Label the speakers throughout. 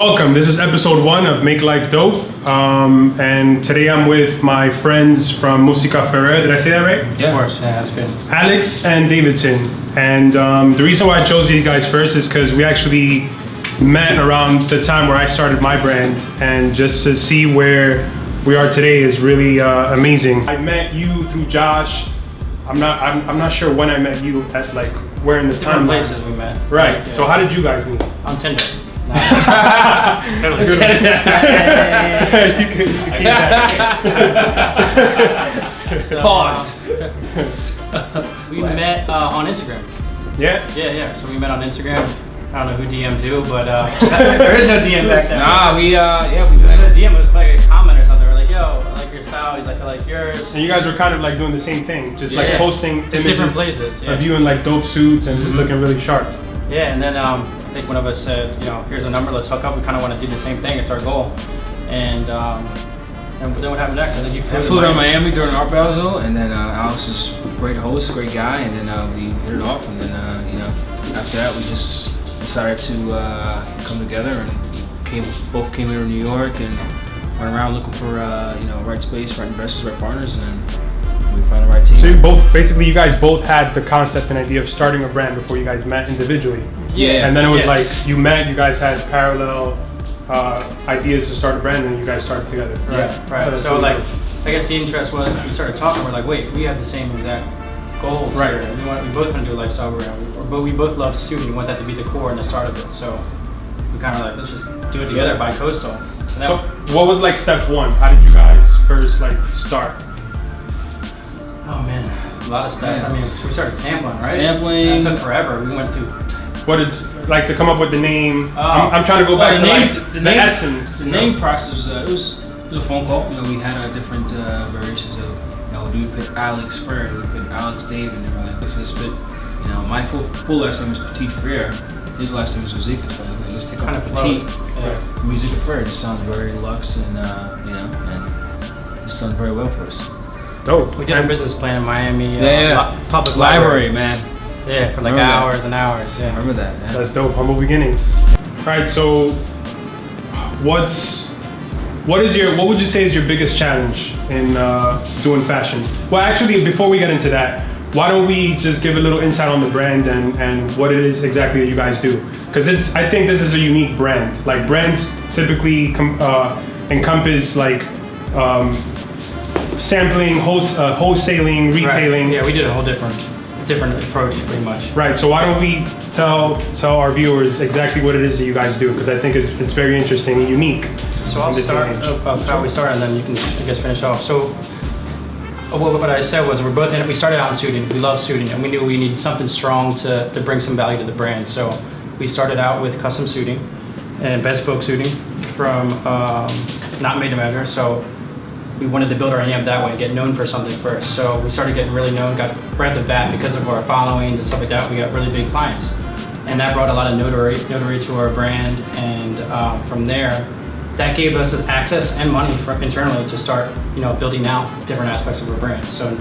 Speaker 1: Welcome. This is episode 1 of Make Life Dope, and today I'm with my friends from Musika Frere. Did I say that right?
Speaker 2: Yeah, of course. Yeah, that's good.
Speaker 1: Alex and Davidson. And the reason why I chose these guys first is because we actually met around the time where I started my brand, and just to see where we are today is really amazing. I met you through Josh. I'm not sure when I met you at like where in the
Speaker 2: Different
Speaker 1: timeline.
Speaker 2: places we met.
Speaker 1: Right.
Speaker 2: Yeah.
Speaker 1: So how did you guys meet?
Speaker 2: On Tinder.
Speaker 1: You can keep that.
Speaker 2: So,
Speaker 3: Pause.
Speaker 2: We met on Instagram.
Speaker 1: Yeah?
Speaker 2: Yeah. So we met on Instagram. I don't know who DM'd who, but there is no DM back then.
Speaker 3: Nah, we
Speaker 2: The
Speaker 3: met.
Speaker 2: DM was like a comment or something. We're like, yo, I like your style. He's like, I like yours.
Speaker 1: And you guys were kind of like doing the same thing, just like
Speaker 2: Yeah.
Speaker 1: posting
Speaker 2: Just different places. Yeah.
Speaker 1: of you in like dope suits and just looking really sharp.
Speaker 2: Yeah, and then I think one of us said, here's a number, let's hook up. We kind of want to do the same thing. It's our goal. And then what happened next? I think you
Speaker 3: I flew to Miami during Art Basel, and then Alex was a great host, great guy, and then we hit it off. And then after that, we just decided to come together, and both came here to New York and went around looking for right space, right investors, right partners, and we found the right team.
Speaker 1: So you guys both had the concept and idea of starting a brand before you guys met individually.
Speaker 3: Yeah.
Speaker 1: And then it was like you met, you guys had parallel ideas to start a brand, and you guys started together.
Speaker 2: Yeah, right. So
Speaker 1: really
Speaker 2: like,
Speaker 1: dope.
Speaker 2: I guess the interest was we started talking. We're like, wait, we have the same exact goals.
Speaker 1: Right.
Speaker 2: Here. We both want to do a lifestyle brand, but we both love suiting. We want that to be the core and the start of it. So we kind of like, let's just do it together by coastal.
Speaker 1: So what was like step 1? How did you guys first like start?
Speaker 2: Oh man, a lot of steps.
Speaker 3: Yeah.
Speaker 2: I mean, we started sampling, right?
Speaker 3: Sampling.
Speaker 2: And it took forever. We went through.
Speaker 1: What it's like to come up with the name? I'm trying to go back to like the essence.
Speaker 3: The name process was it was a phone call. We had different variations of do we put Alex Frere, do we put Alex Dave, and then we're like, let's put my full last name is Frere. His last name is Musika, so let's take
Speaker 2: Kind
Speaker 3: off
Speaker 2: of
Speaker 3: Petit.
Speaker 2: Yeah.
Speaker 3: Musika Frere. It just sounds very luxe, and and it sounds very well for us.
Speaker 1: Dope.
Speaker 2: We did our business plan in Miami. Public
Speaker 3: Library, man.
Speaker 2: Yeah, for like
Speaker 3: Remember that.
Speaker 2: hours and hours.
Speaker 3: I
Speaker 2: Yeah.
Speaker 3: remember that, man.
Speaker 1: That's dope. Humble beginnings. All right. So, what would you say is your biggest challenge in doing fashion? Well, actually, before we get into that, why don't we just give a little insight on the brand and what it is exactly that you guys do? Because I think this is a unique brand. Like brands typically encompass like sampling, wholesaling, retailing.
Speaker 2: Right. Yeah, we did a whole different approach, pretty much.
Speaker 1: Right, so why don't we tell our viewers exactly what it is that you guys do, because I think it's very interesting and unique.
Speaker 2: So I'll start of how we started, and then you can, I guess, finish off. So what I said was we started out in suiting. We love suiting, and we knew we needed something strong to bring some value to the brand. So we started out with custom suiting and bespoke suiting from not made to measure. So we wanted to build our name that way and get known for something first. So we started getting really known, got right off the bat because of our followings and stuff like that. We got really big clients, and that brought a lot of notoriety to our brand. And from there, that gave us access and money internally to start, building out different aspects of our brand. So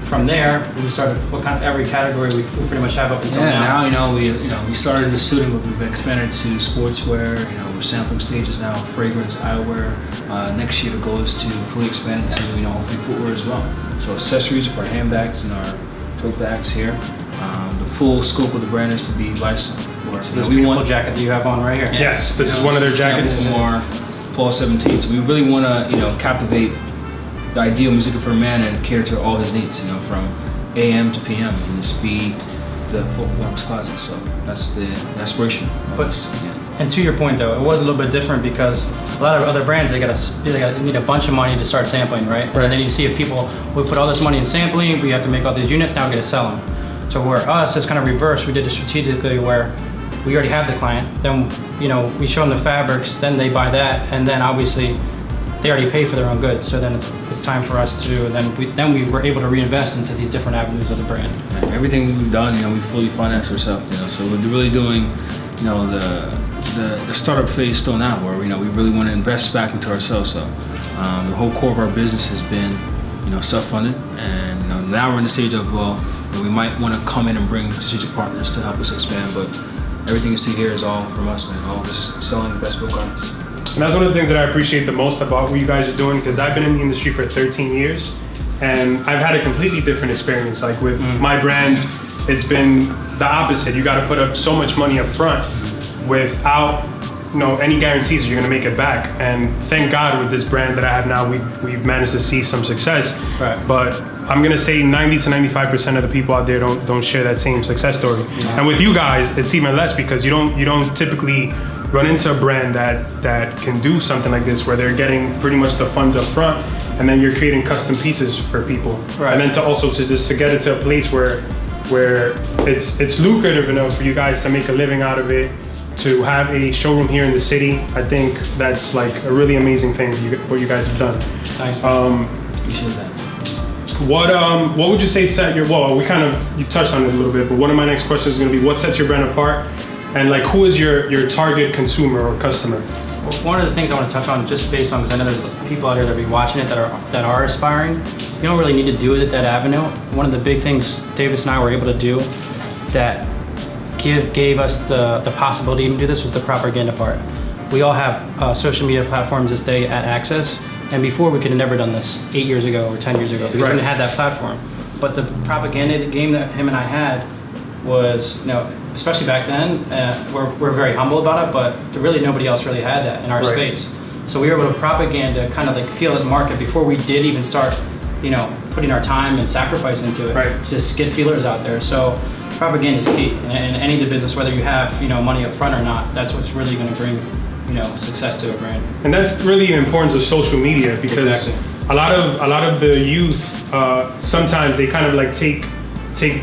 Speaker 2: from there, we started every category we pretty much have up until now.
Speaker 3: Now we started in suiting, but we've expanded to sportswear. We're sampling stages now, fragrance, eyewear. Next year the goal is to fully expand into hopefully footwear as well. So accessories for our handbags and our tote bags here. The full scope of the brand is to be lifestyle.
Speaker 2: So this beautiful jacket that you have on right here.
Speaker 1: Yes, this is one of their jackets.
Speaker 3: More fall 17. So we really want to captivate the ideal Musika for a man and cater to all his needs. From AM to PM, and just be the full performance closet. So that's the aspiration.
Speaker 2: And to your point though, it was a little bit different because a lot of other brands, they need a bunch of money to start sampling, right? And then you see if people, we put all this money in sampling, we have to make all these units, now we got to sell them. So where us, it's kind of reversed. We did it strategically where we already have the client, then we show them the fabrics, then they buy that, and then obviously they already pay for their own goods. So then it's time for us to, then we were able to reinvest into these different avenues of the brand.
Speaker 3: Everything we've done, we fully finance ourselves. So we're really doing, the startup phase still now, where we really want to invest back into ourselves. So the whole core of our business has been, self-funded, and now we're in the stage of we might want to come in and bring strategic partners to help us expand, but everything you see here is all from us, man. All just selling the bespoke garments.
Speaker 1: And that's one of the things that I appreciate the most about what you guys are doing, because I've been in the industry for 13 years and I've had a completely different experience. Like with my brand, it's been the opposite. You got to put up so much money up front without any guarantees that you're going to make it back. And thank God with this brand that I have now, we've managed to see some success.
Speaker 2: Right.
Speaker 1: But I'm going to say 90 to 95% of the people out there don't share that same success story.
Speaker 2: Yeah.
Speaker 1: And with you guys, it's even less, because you don't typically run into a brand that can do something like this, where they're getting pretty much the funds up front, and then you're creating custom pieces for people.
Speaker 2: Right.
Speaker 1: And then to get it to a place where it's lucrative enough for you guys to make a living out of it, to have a showroom here in the city. I think that's like a really amazing thing what you guys have done.
Speaker 2: Thanks.
Speaker 3: Appreciate that.
Speaker 1: What would you say you touched on it a little bit, but one of my next questions is going to be, what sets your brand apart, and like who is your target consumer or customer?
Speaker 2: Well, one of the things I want to touch on, just based on, because I know there's people out there that be watching it that are aspiring. You don't really need to do it at that avenue. One of the big things Davis and I were able to do that gave us the possibility to even do this was the propaganda part. We all have social media platforms this day at access, and before we could have never done this 8 years ago or 10 years ago, because we didn't have that platform. But the propaganda game that him and I had was, especially back then, we're very humble about it, but really nobody else really had that in our space. So we were able to propaganda, kind of like feel the market before we did even start, putting our time and sacrifice into it. Right. Just get feelers out there. So propaganda is key in any of the business, whether you have money up front or not. That's what's really going to bring success to a brand. And that's really the importance of social media, because a lot of the youth sometimes they kind of like take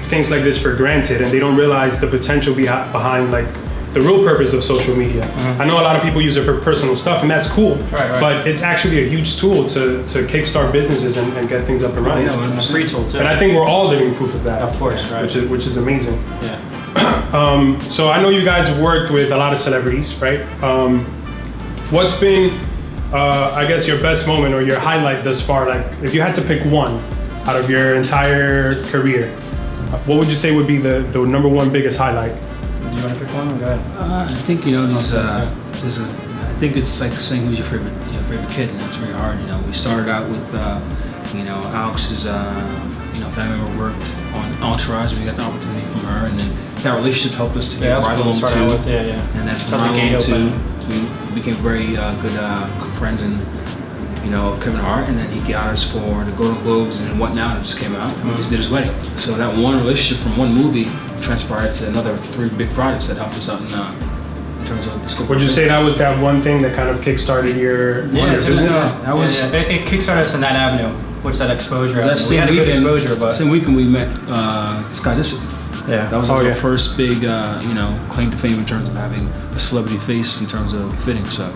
Speaker 2: things like this for granted, and they don't realize the potential behind like the real purpose of social media. I know a lot of people use it for personal stuff, and that's cool. Right. But it's actually a huge tool to kickstart businesses and get things up and running. Yeah, a free tool too.
Speaker 1: And I think we're all living proof of that.
Speaker 2: Of course, right.
Speaker 1: Which is amazing.
Speaker 2: Yeah.
Speaker 1: So I know you guys have worked with a lot of celebrities, right? What's been, I guess, your best moment or your highlight thus far? Like, if you had to pick one out of your entire career, what would you say would be the number one biggest highlight?
Speaker 2: Do you want to pick one? Go ahead.
Speaker 3: I think I think it's like saying who's your favorite kid, and that's very hard. We started out with Alex's family member worked on Entourage, and we got the opportunity from her, and then that relationship helped us to get right along too. And that's from right along we became very good friends, and Kevin Hart, and then he got us for the Golden Globes and What Now that just came out, and we just did his wedding. So that one relationship from one movie transpired to another 3 big projects that helped us out in terms of the scope.
Speaker 1: Would you say that was that one thing that kind of kickstarted your business?
Speaker 2: It kickstarted us in that avenue, which that exposure.
Speaker 3: We had a good exposure, but same weekend we met Scott Disick.
Speaker 2: Yeah,
Speaker 3: that was our first big claim to fame in terms of having a celebrity face in terms of fitting. So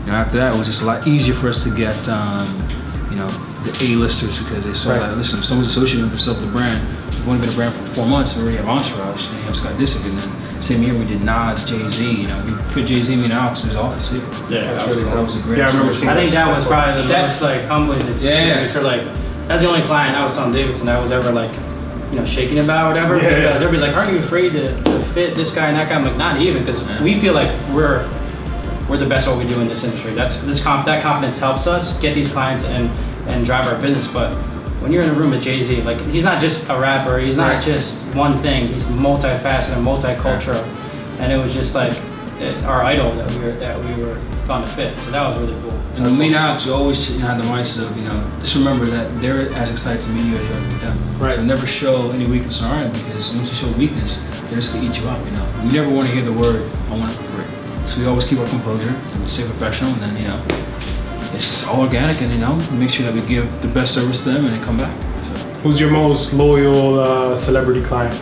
Speaker 3: after that, it was just a lot easier for us to get the A-listers, because they saw that, listen, if someone's associating themselves with the brand, we've only been a brand for 4 months, and we already have Entourage, and you have Scott Disick, and then same year we did Nas, JayZ, we put JayZ in Alex in his office here.
Speaker 2: Yeah,
Speaker 3: that was a great
Speaker 2: experience. I think that was probably the most humbling experience. That's the only client I was telling Davidson I was ever shaking about, whatever, because everybody's like, aren't you afraid to fit this guy and that guy? I'm like, not even, because we feel like we're the best at what we do in this industry. That confidence helps us get these clients and drive our business. But when you're in a room with JayZ, like, he's not just a rapper, he's not just one thing, he's multifaceted and multicultural. And it was just like our idol that we were gonna fit. So that was really cool.
Speaker 3: And with me and Alex, you always have the mindset of, just remember that they're as excited to meet you as you are to meet them. Right. So never show any weakness in our end, because once you show weakness, they're just gonna eat you up, We never want to hear the word, I want it for free. So we always keep our composure and stay professional, and then, it's all organic, and, make sure that we give the best service to them and then come back. So.
Speaker 1: Who's your most loyal celebrity client?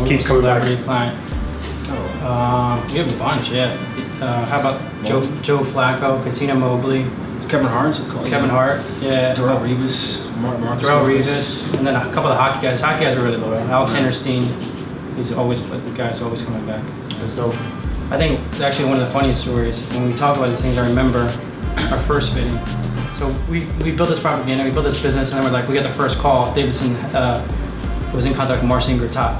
Speaker 1: Keeps coming back.
Speaker 2: Celebrity client. We have a bunch, how about Joe Flacco, Katina Mobley,
Speaker 3: Kevin Hart, Darrell Revis,
Speaker 2: Darrell Revis, and then a couple of hockey guys. Hockey guys are really loyal. Alexander Steen, the guy's always coming back.
Speaker 1: That's dope.
Speaker 2: I think it's actually one of the funniest stories. When we talk about these things, I remember our first fitting. So we built this propaganda, we built this business, and then we got the first call. Davidson was in contact with Marcin Gortat.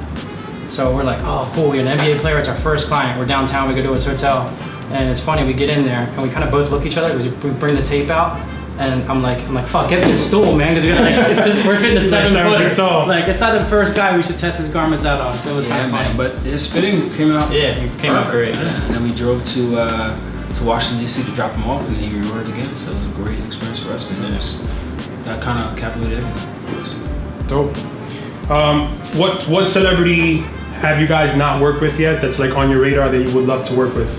Speaker 2: So we're like, oh, cool, we're an NBA player. It's our first client. We're downtown. We go to his hotel. And it's funny, we get in there and we kind of both look at each other. We bring the tape out. And I'm like, fuck, get me a stool, man, because we're fitting a 7-footer.
Speaker 1: Tall.
Speaker 2: Like, it's not the first guy we should test his garments out on. So it was kind of funny.
Speaker 3: But his fitting came out.
Speaker 2: Yeah, it came out great.
Speaker 3: Yeah. And then we drove to Washington D.C. to drop him off, and then he reordered again. So it was a great experience for us, man. That kind of captivated everything.
Speaker 1: Dope. What celebrity have you guys not worked with yet that's like on your radar that you would love to work with?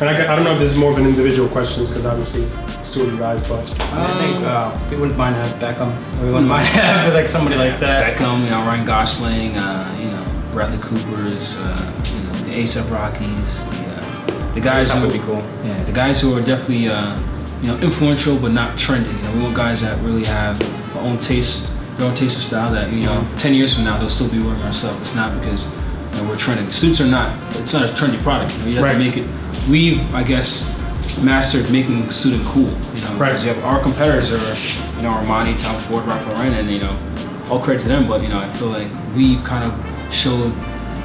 Speaker 1: And I don't know if this is more of an individual question, because obviously it's two of you guys, but
Speaker 2: I think we wouldn't mind having Beckham. We wouldn't mind having like somebody like that.
Speaker 3: Beckham, Ryan Gosling, Bradley Cooper's, the A$AP Rockies, the guys who
Speaker 2: would be cool.
Speaker 3: Yeah, the guys who are definitely influential but not trendy. We want guys that really have their own taste of style. That 10 years from now they'll still be wearing our stuff. It's not because we're trending. Suits are not. It's not a trendy product. You have to make it. We, I guess, mastered making suiting cool. Because you have our competitors are, Armani, Tom Ford, Ralph Lauren, and all credit to them. But I feel like we've kind of showed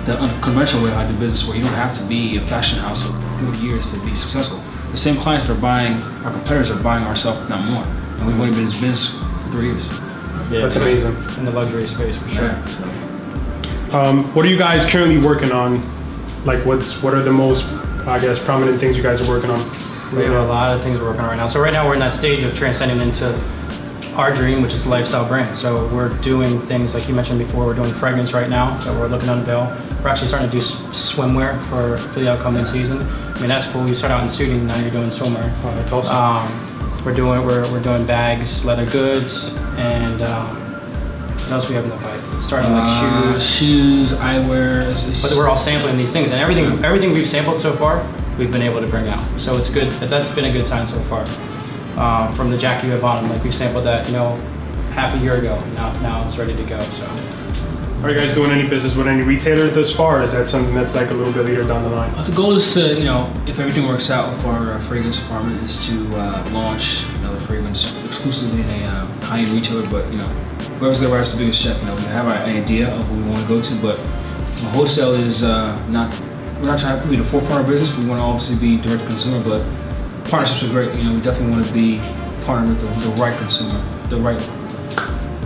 Speaker 3: the unconventional way how to do business, where you don't have to be a fashion house for 40 years to be successful. The same clients that are buying our competitors are buying our stuff, if not more. And we've only been in business for 3 years.
Speaker 2: Yeah,
Speaker 1: that's amazing.
Speaker 2: In the luxury space, for sure.
Speaker 3: Yeah, so.
Speaker 1: What are you guys currently working on? Like, what are the most, I guess, prominent things you guys are working on?
Speaker 2: We have a lot of things we're working on right now. So right now we're in that stage of transcending into our dream, which is a lifestyle brand. So we're doing things like you mentioned before. We're doing fragrance right now that we're looking to unveil. We're actually starting to do swimwear for the upcoming season. I mean, that's cool. You start out in suiting, now you're doing swimwear.
Speaker 1: Oh, that's awesome.
Speaker 2: We're doing bags, leather goods, and what else we have in the pipe? Starting like
Speaker 3: shoes, eyewear.
Speaker 2: But we're all sampling these things, and everything we've sampled so far, we've been able to bring out. So it's good. That's been a good sign so far. From the jacket you have on, like we sampled that, half a year ago. Now it's ready to go. So.
Speaker 1: Are you guys doing any business with any retailer thus far? Or is that something that's like a little bit later down the line?
Speaker 3: The goal is to, if everything works out with our fragrance department, is to launch another fragrance exclusively in a high-end retailer. But whoever's gonna write us the biggest check, we have an idea of who we want to go to. But wholesale is not. We're not trying to be the forefront of business. We want to obviously be direct to consumer, but partnerships are great. We definitely want to be partnered with the right consumer, the right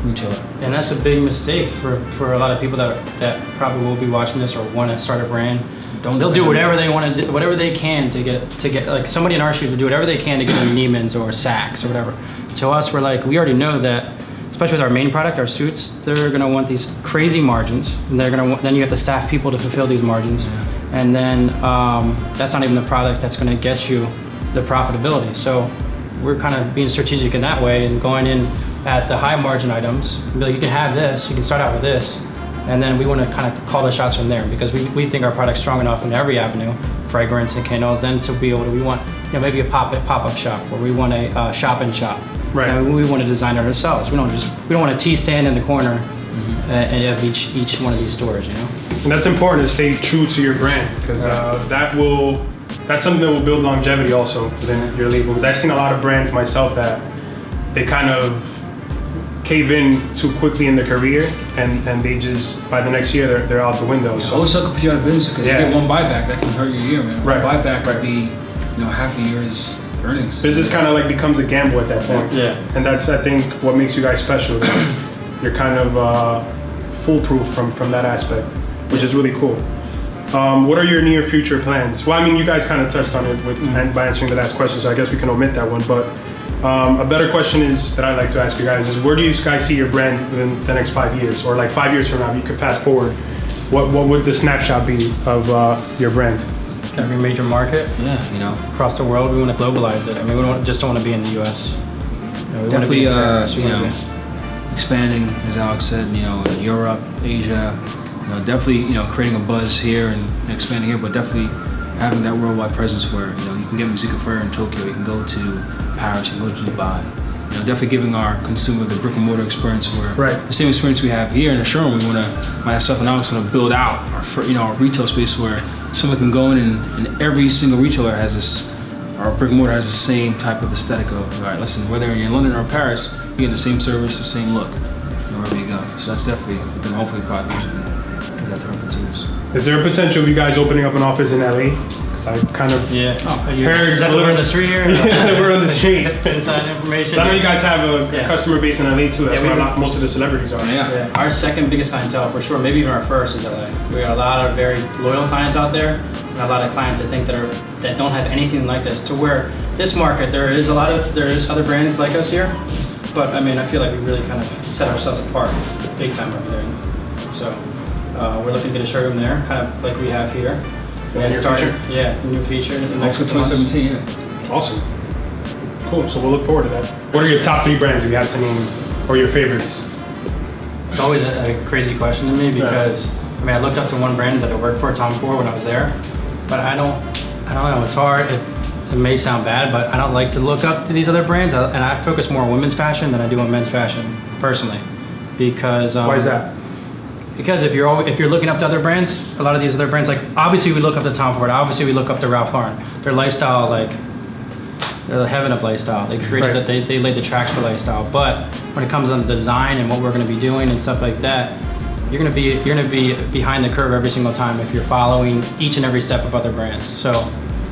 Speaker 3: retailer.
Speaker 2: And that's a big mistake for a lot of people that probably will be watching this or want to start a brand. They'll do whatever they want to do, whatever they can to get like somebody in our shoes will do whatever they can to get into Neiman's or Saks or whatever. To us, we're like, we already know that, especially with our main product, our suits, they're gonna want these crazy margins, and then you have to staff people to fulfill these margins.
Speaker 3: Yeah.
Speaker 2: And then that's not even the product that's gonna get you the profitability. So we're kind of being strategic in that way and going in at the high margin items. Be like, you can have this, you can start out with this, and then we want to kind of call the shots from there, because we think our product's strong enough in every avenue, fragrance and candles, then to be able to, we want maybe a pop-up shop, or we want a shop in shop.
Speaker 1: Right.
Speaker 2: We want to design it ourselves. We don't want a tea stand in the corner of each one of these stores,
Speaker 1: And that's important, to stay true to your brand, because that's something that will build longevity also within your label. Because I've seen a lot of brands myself that they kind of cave in too quickly in their career, and they just, by the next year, they're out the window.
Speaker 3: So wholesale could put you out of business, because you get one buyback, that can hurt your year, man.
Speaker 1: Right.
Speaker 3: One buyback could be, half a year's earnings.
Speaker 1: Business kind of like becomes a gamble at that point.
Speaker 2: Yeah.
Speaker 1: And that's, I think, what makes you guys special. You're kind of foolproof from that aspect, which is really cool. What are your near future plans? Well, I mean, you guys kind of touched on it by answering the last question, so I guess we can omit that one. But a better question is that I'd like to ask you guys is, where do you guys see your brand within the next 5 years, or like 5 years from now? If you could fast forward, what would the snapshot be of your brand?
Speaker 2: Every major market, across the world, we want to globalize it. I mean, we don't want to be in the U.S. We
Speaker 3: Definitely,
Speaker 2: want to be
Speaker 3: expanding, as Alex said, Europe, Asia, definitely, creating a buzz here and expanding here, but definitely having that worldwide presence where, you can get Musika Frere in Tokyo, you can go to Paris, you can go to Dubai. Definitely giving our consumer the brick and mortar experience, where the same experience we have here in the showroom, myself and Alex want to build out our retail space where someone can go in and every single retailer has this, our brick and mortar has the same type of aesthetic of, all right, listen, whether you're in London or Paris, you get the same service, the same look, wherever you go. So that's definitely within hopefully 5 years. that to our consumers.
Speaker 1: Is there a potential of you guys opening up an office in LA? Because I kind of heard
Speaker 2: Is that
Speaker 1: a
Speaker 2: we're
Speaker 1: little
Speaker 2: on the street here?
Speaker 1: Yeah, we're on the street.
Speaker 2: Inside information.
Speaker 1: So I know you guys have a customer base in LA too. That's
Speaker 2: Yeah,
Speaker 1: where most of the celebrities are.
Speaker 3: Yeah.
Speaker 2: Our second biggest clientele, for sure, maybe even our first, is LA. We got a lot of very loyal clients out there, and a lot of clients I think that don't have anything like this. To where this market, there is other brands like us here, but I mean, I feel like we really kind of set ourselves apart, big time over there. So we're looking to get a showroom there, kind of like we have here.
Speaker 1: Yeah,
Speaker 2: new feature in the next
Speaker 3: For
Speaker 2: couple months.
Speaker 3: 2017, yeah.
Speaker 1: Awesome. Cool. So we'll look forward to that. What are your top 3 brands if you had to name, or your favorites?
Speaker 2: It's always a crazy question to me because I mean I looked up to one brand that I worked for, Tom Ford, when I was there, but I don't know. It's hard. It may sound bad, but I don't like to look up to these other brands, and I focus more on women's fashion than I do on men's fashion personally, because
Speaker 1: Why is that?
Speaker 2: Because if you're looking up to other brands, a lot of these other brands, like obviously we look up to Tom Ford, obviously we look up to Ralph Lauren. Their lifestyle, like they're the heaven of lifestyle. They created that, they laid the tracks for lifestyle. But when it comes on the design and what we're going to be doing and stuff like that, you're going to be behind the curve every single time if you're following each and every step of other brands. So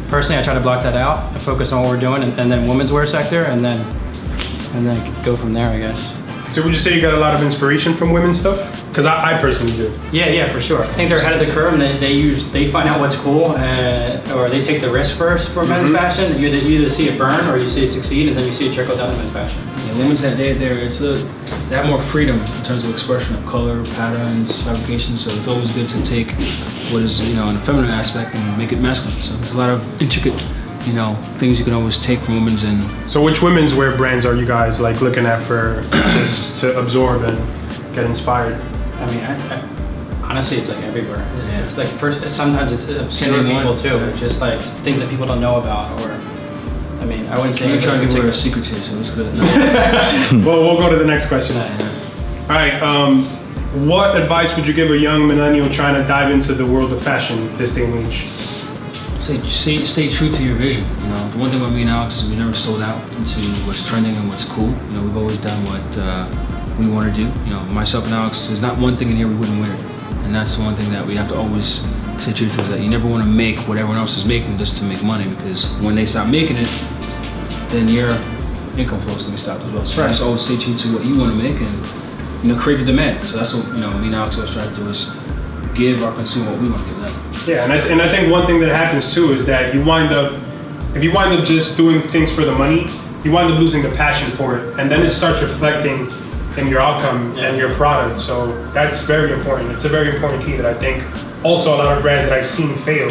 Speaker 2: personally, I try to block that out. I focus on what we're doing, and then women's wear sector, and then go from there, I guess.
Speaker 1: So would you say you got a lot of inspiration from women's stuff? Because I personally do.
Speaker 2: Yeah, for sure. I think they're ahead of the curve, and they find out what's cool, or they take the risk first for men's fashion. You either see it burn or you see it succeed, and then you see it trickle down to men's fashion.
Speaker 3: Yeah, women's they have more freedom in terms of expression of color, patterns, fabrications. So it's always good to take what is in a feminine aspect and make it masculine. So there's a lot of intricate things you can always take from women's. And
Speaker 1: so which women's wear brands are you guys like looking at for just to absorb and get inspired?
Speaker 2: I mean, I honestly, it's like everywhere.
Speaker 3: Yeah.
Speaker 2: It's like sometimes it's obscure people too, just like things that people don't know about, or I mean, I wouldn't say.
Speaker 3: I'm trying to give her a secret here, so it's good.
Speaker 1: Well, we'll go to the next question. All right. What advice would you give a young millennial trying to dive into the world of fashion this day and age?
Speaker 3: Stay true to your vision. The one thing with me and Alex is we never sold out into what's trending and what's cool. We've always done what we want to do. Myself and Alex, there's not one thing in here we wouldn't wear, and that's the one thing that we have to always stay true to. Is that you never want to make what everyone else is making just to make money, because when they stop making it, then your income flow is going to stop as well. So just always stay true to what you want to make and create the demand. So that's what me and Alex always try to do, is give our consumer what we want to give them.
Speaker 1: Yeah, and I think one thing that happens too is that if you wind up just doing things for the money, you wind up losing the passion for it, and then it starts reflecting in your outcome and your product. So that's very important. It's a very important key that I think also a lot of brands that I've seen fail,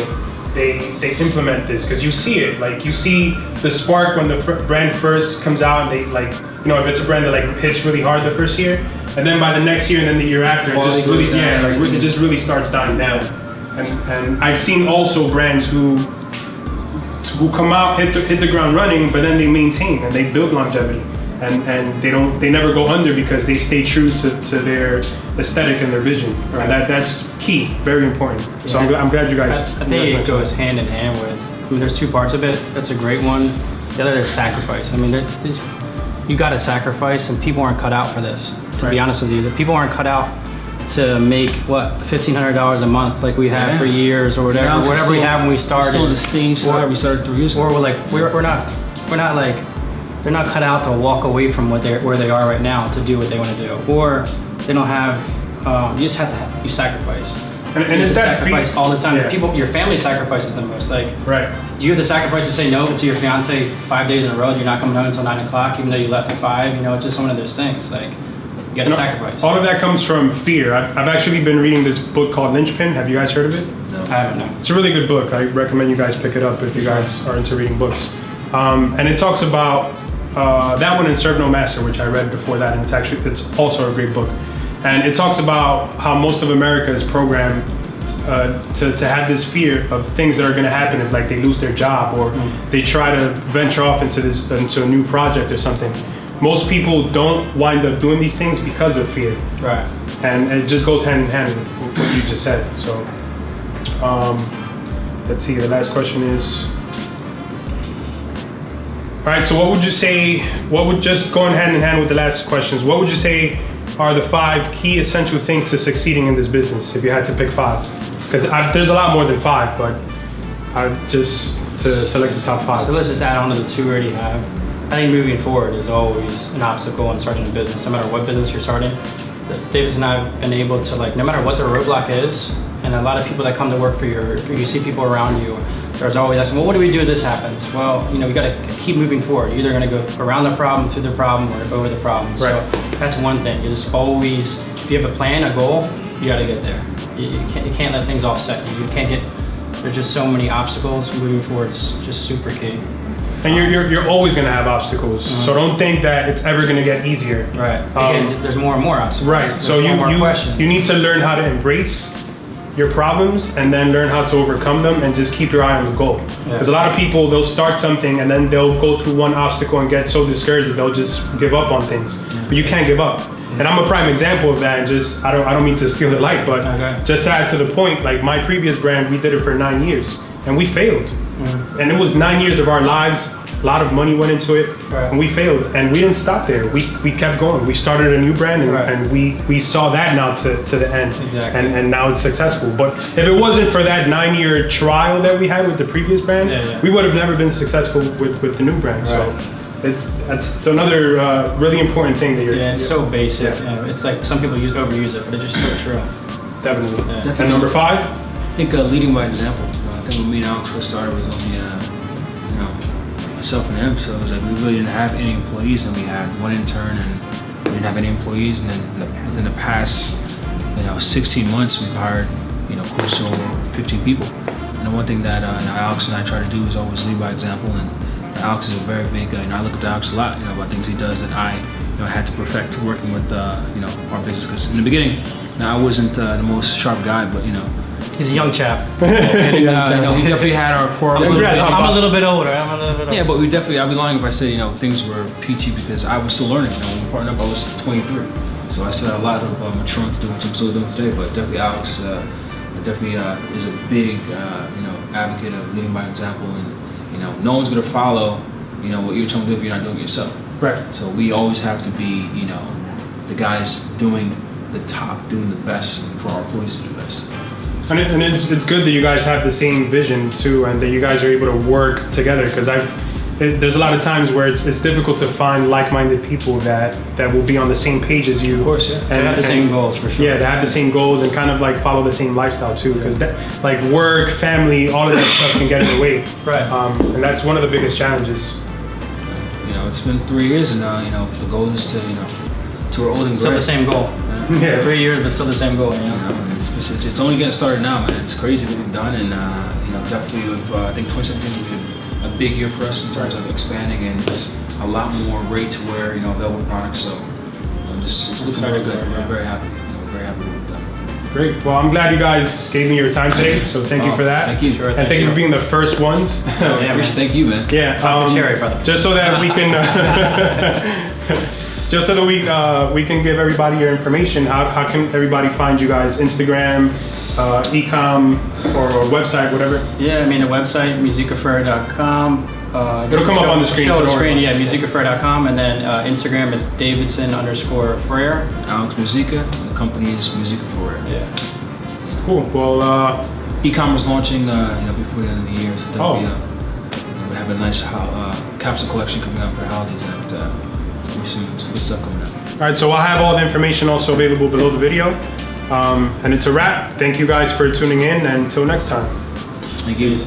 Speaker 1: they implement this, because you see it. Like you see the spark when the brand first comes out, and they if it's a brand that like hits really hard the first year, and then by the next year and then the year after, it just really starts dying down. And I've seen also brands who come out, hit the ground running, but then they maintain and they build longevity, and they never go under because they stay true to their aesthetic and their vision. Right. And that's key, very important. So I'm glad you guys.
Speaker 2: I think it goes hand in hand with. I mean, there's two parts of it. That's a great one. The other is sacrifice. I mean, you got to sacrifice, and people aren't cut out for this. To be honest with you, the people aren't cut out to make $1,500 a month like we had for years, or whatever we had when we started.
Speaker 3: Still the same salary we started 3 years ago.
Speaker 2: Or we're not like, they're not cut out to walk away from where they are right now to do what they want to do, or they don't have. You just have to sacrifice.
Speaker 1: And it's that
Speaker 2: sacrifice all the time. Yeah. Your family sacrifices the most. Like, do you have the sacrifice to say no to your fiance 5 days in a row? You're not coming home until 9 o'clock, even though you left at 5. It's just one of those things. Like, you got to sacrifice.
Speaker 1: All of that comes from fear. I've actually been reading this book called Lynchpin. Have you guys heard of it?
Speaker 2: No. I haven't. No.
Speaker 1: It's a really good book. I recommend you guys pick it up if you guys are into reading books. And it talks about that one and Serve No Master, which I read before that, and it's also a great book. And it talks about how most of America is programmed to have this fear of things that are going to happen if, like, they lose their job or they try to venture off into a new project or something. Most people don't wind up doing these things because of fear. Right. And it just goes hand in hand with what you just said. So, let's see. The last question is. All right. So, what would you say? Just going hand in hand with the last questions? What would you say are the 5 key essential things to succeeding in this business, if you had to pick 5? Because there's a lot more than 5, but just to select the top 5.
Speaker 2: So let's just add on to the 2 we already have. I think moving forward is always an obstacle in starting a business, no matter what business you're starting. Davis and I have been able to, like, no matter what the roadblock is, and a lot of people that come to work for you see people around you, there's always asking, well, what do we do if this happens? Well, you know, we gotta keep moving forward. You're either gonna go around the problem, through the problem, or over the problem.
Speaker 1: Right.
Speaker 2: So that's one thing. You just always, if you have a plan, a goal, you gotta get there. You can't let things offset you. You can't get, there's just so many obstacles. Moving forward is just super key.
Speaker 1: And you're always gonna have obstacles, so don't think that it's ever gonna get easier.
Speaker 2: Right. Again, there's more and more obstacles.
Speaker 1: Right.
Speaker 2: There's
Speaker 1: So you need to learn how to embrace your problems and then learn how to overcome them and just keep your eye on the goal. Because a lot of people, they'll start something and then they'll go through one obstacle and get so discouraged that they'll just give up on things. But you can't give up. And I'm a prime example of that. And just I don't mean to steal the light, but just to add to the point, like my previous brand, we did it for 9 years and we failed. And it was 9 years of our lives. A lot of money went into it, and we failed. And we didn't stop there. We kept going. We started a new brand, and we saw that now to the end.
Speaker 2: Exactly.
Speaker 1: And now it's successful. But if it wasn't for that 9-year trial that we had with the previous brand, we would have never been successful with the new brand. So that's another really important thing that you're.
Speaker 2: Yeah, it's so basic.
Speaker 1: Yeah.
Speaker 2: You know, it's like some people overuse it, but it's just so true.
Speaker 1: Definitely.
Speaker 2: Yeah.
Speaker 1: And number 5?
Speaker 3: I think leading by example. I think when me and Alex first started, it was only myself and him. So it was like we really didn't have any employees, and we had 1 intern, and we didn't have any employees. And then within the past 16 months, we've hired close to over 15 people. And the one thing that Alex and I try to do is always lead by example. And Alex is a very big. I look up to Alex a lot. About things he does that I had to perfect working with our business. Because in the beginning, I wasn't the most sharp guy, but
Speaker 2: He's a young chap.
Speaker 3: And, we definitely had our quarrels.
Speaker 2: I'm a little bit older.
Speaker 3: Yeah, but I'd be lying if I said things were peachy because I was still learning. When we partnered up, I was 23, so I still had a lot of maturing to do, which I'm still doing today. But definitely, Alex is a big advocate of leading by example, and no one's gonna follow what you're trying to do if you're not doing it yourself.
Speaker 1: Right.
Speaker 3: So we always have to be the guys doing the top, doing the best for our employees to do best.
Speaker 1: And it's good that you guys have the same vision too, and that you guys are able to work together. Because there's a lot of times where it's difficult to find like-minded people that will be on the same page as you.
Speaker 3: Of course, yeah.
Speaker 2: They have the same goals for sure.
Speaker 1: Yeah, they have the same goals and kind of like follow the same lifestyle too. Because like work, family, all of that stuff can get in the way.
Speaker 2: Right.
Speaker 1: And that's one of the biggest challenges.
Speaker 3: It's been 3 years, and the goal is to we're old and gray.
Speaker 2: Still the same goal.
Speaker 1: Yeah.
Speaker 2: 3 years, but still the same goal.
Speaker 3: It's only getting started now, man. It's crazy what we've done, and definitely with I think 2017 will be a big year for us in terms of expanding and just a lot more rate to wear available products. So it's looking very good. We're very happy. We're very happy with what we've done.
Speaker 1: Great. Well, I'm glad you guys gave me your time today. So thank you for that.
Speaker 3: Thank you.
Speaker 1: And thank you for being the first ones.
Speaker 3: Thank you, man.
Speaker 1: Yeah.
Speaker 2: Cherry, brother.
Speaker 1: Just so that we can. Just so that we can give everybody your information, how can everybody find you guys? Instagram, e-com, or website, whatever?
Speaker 2: Yeah, the website, musicafrere.com.
Speaker 1: It'll come up on the screen.
Speaker 2: Show the screen, yeah, musicafrere.com, and then Instagram, it's Davidson_Frere.
Speaker 3: Alex Musika, the company is Musika Frere.
Speaker 2: Yeah.
Speaker 1: Cool. Well,
Speaker 3: e-commerce launching, before the end of the year, so we have a nice capsule collection coming out for holidays that. Some good stuff coming up.
Speaker 1: All right, so I'll have all the information also available below the video. And it's a wrap. Thank you guys for tuning in, and until next time.
Speaker 3: Thank you.